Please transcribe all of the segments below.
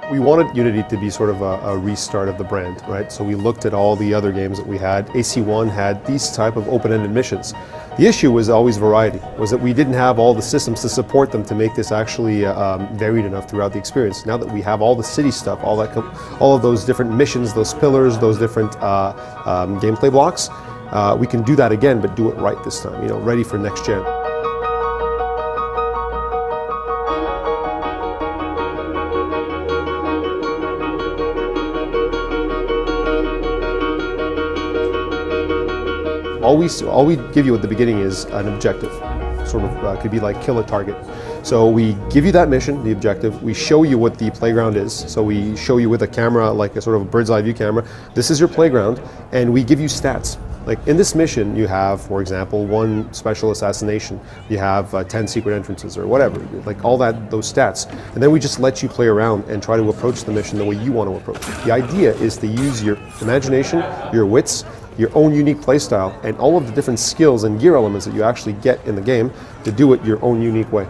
We wanted Unity to be sort of a restart of the brand, right? So we looked at all the other games that we had. AC1 had these type of open-ended missions. The issue was always variety, was that we didn't have all the systems to support them to make this actually varied enough throughout the experience. Now that we have all the city stuff, all of those different missions, those pillars, those different gameplay blocks, we can do that again, but do it right this time, you know, ready for next gen. All we give you at the beginning is an objective, sort of could be like kill a target. So we give you that mission, the objective, we show you what the playground is. So we show you with a camera, like a sort of a bird's eye view camera, this is your playground, and we give you stats. Like in this mission you have, for example, 1 special assassination, you have 10 secret entrances or whatever, like all those stats. And then we just let you play around and try to approach the mission the way you want to approach it. The idea is to use your imagination, your wits, your own unique playstyle, and all of the different skills and gear elements that you actually get in the game to do it your own unique way.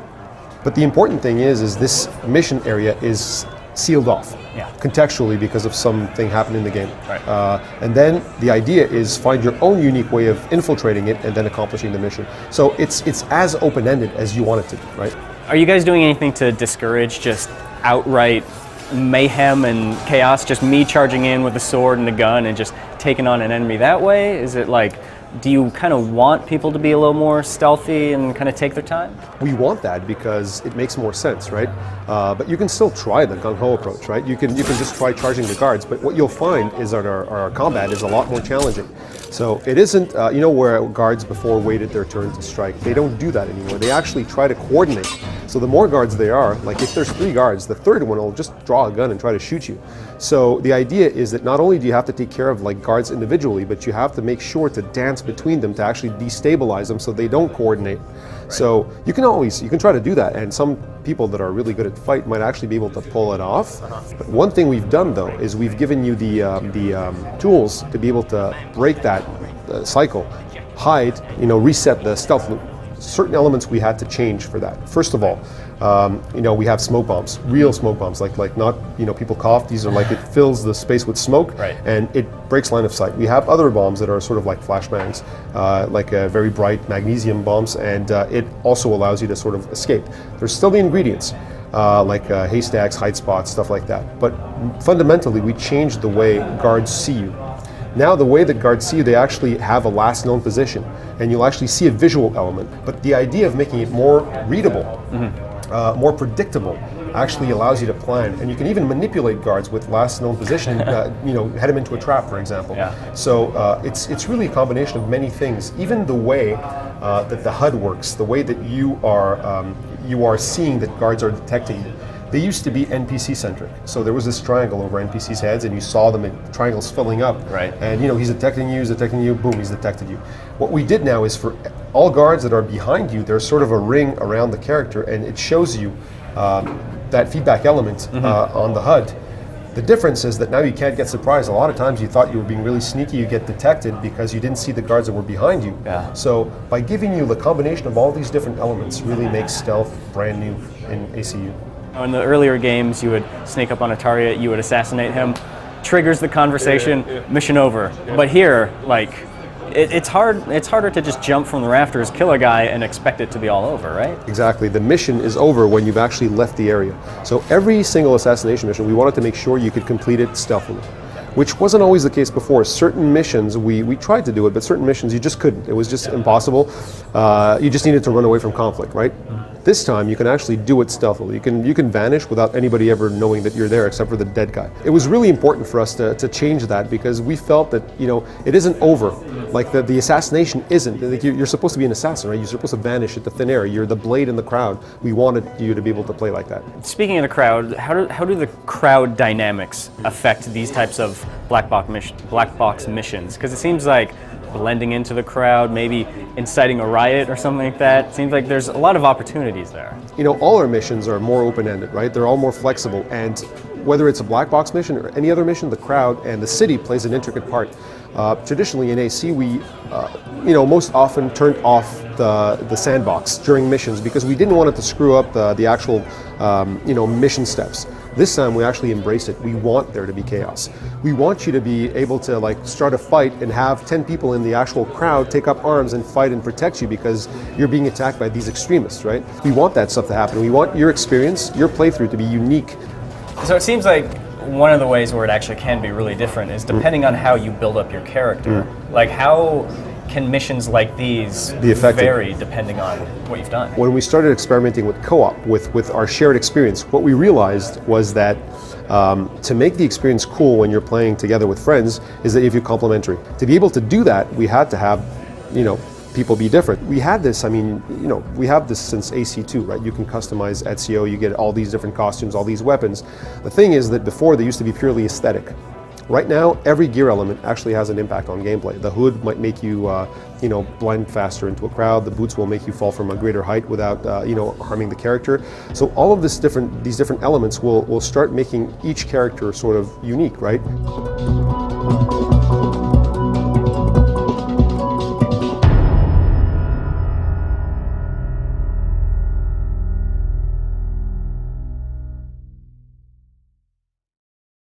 But the important thing is this mission area is sealed off, contextually, because of something happened in the game. Right. And then the idea is find your own unique way of infiltrating it and then accomplishing the mission. So it's as open-ended as you want it to be, right? Are you guys doing anything to discourage just outright mayhem and chaos, just me charging in with a sword and a gun and just taking on an enemy that way? Is it like, do you kind of want people to be a little more stealthy and kind of take their time? We want that because it makes more sense, right? But you can still try the gung-ho approach, right? You can just try charging the guards, but what you'll find is that our combat is a lot more challenging. So it isn't, you know, where guards before waited their turn to strike. They don't do that anymore. They actually try to coordinate. So the more guards there are, like if there's 3 guards, the third one will just draw a gun and try to shoot you. So the idea is that not only do you have to take care of like guards individually, but you have to make sure to dance between them to actually destabilize them so they don't coordinate. Right. So you can try to do that, and some people that are really good at fight might actually be able to pull it off. But one thing we've done though is we've given you the tools to be able to break that cycle, hide, you know, reset the stealth loop. Certain elements we had to change for that. First of all, you know, we have smoke bombs, real smoke bombs, like not, you know, people cough. These are like, it fills the space with smoke, right, and it breaks line of sight. We have other bombs that are sort of like flashbangs, like very bright magnesium bombs, and it also allows you to sort of escape. There's still the ingredients, like haystacks, hide spots, stuff like that. But fundamentally, we changed the way guards see you. Now the way that guards see you, they actually have a last known position, and you'll actually see a visual element. But the idea of making it more readable, more predictable, actually allows you to plan. And you can even manipulate guards with last known position, you know, head them into a trap, for example. Yeah. So it's really a combination of many things. Even the way that the HUD works, the way that you are seeing that guards are detecting you. They used to be NPC-centric. So there was this triangle over NPCs' heads, and you saw them, the triangles filling up. Right. And you know, he's detecting you, boom, he's detected you. What we did now is for all guards that are behind you, there's sort of a ring around the character, and it shows you that feedback element on the HUD. The difference is that now you can't get surprised. A lot of times you thought you were being really sneaky, you get detected because you didn't see the guards that were behind you. Yeah. So by giving you the combination of all these different elements really makes stealth brand new in ACU. In the earlier games, you would sneak up on a target, you would assassinate him, triggers the conversation, mission over. But here, like, it's harder to just jump from the rafters, kill a guy, and expect it to be all over, right? Exactly. The mission is over when you've actually left the area. So every single assassination mission, we wanted to make sure you could complete it stealthily, which wasn't always the case before. Certain missions, we tried to do it, but certain missions you just couldn't. It was just impossible. You just needed to run away from conflict, right? This time you can actually do it stealthily. You can vanish without anybody ever knowing that you're there, except for the dead guy. It was really important for us to change that, because we felt that, you know, it isn't over. Like the assassination isn't. Like you're supposed to be an assassin, right? You're supposed to vanish into thin air. You're the blade in the crowd. We wanted you to be able to play like that. Speaking of the crowd, how do the crowd dynamics affect these types of black box missions? Because it seems like blending into the crowd, maybe inciting a riot or something like that. It seems like there's a lot of opportunities there. You know, all our missions are more open-ended, right? They're all more flexible, and whether it's a black box mission or any other mission, the crowd and the city plays an intricate part. Traditionally in AC, we, you know, most often turned off the sandbox during missions because we didn't want it to screw up the actual mission steps. This time we actually embrace it. We want there to be chaos. We want you to be able to like start a fight and have 10 people in the actual crowd take up arms and fight and protect you because you're being attacked by these extremists, right? We want that stuff to happen. We want your experience, your playthrough to be unique. So it seems like one of the ways where it actually can be really different is depending on how you build up your character. Like how can missions like these Be effective. vary depending on what you've done? When we started experimenting with co-op, with our shared experience, what we realized was that to make the experience cool when you're playing together with friends is that if you're complementary. To be able to do that, we had to have, people be different. We had this, we have this since AC2, right? You can customize Ezio, you get all these different costumes, all these weapons. The thing is that before they used to be purely aesthetic. Right now, every gear element actually has an impact on gameplay. The hood might make you, blend faster into a crowd. The boots will make you fall from a greater height without, harming the character. So all of these different elements will start making each character sort of unique, right?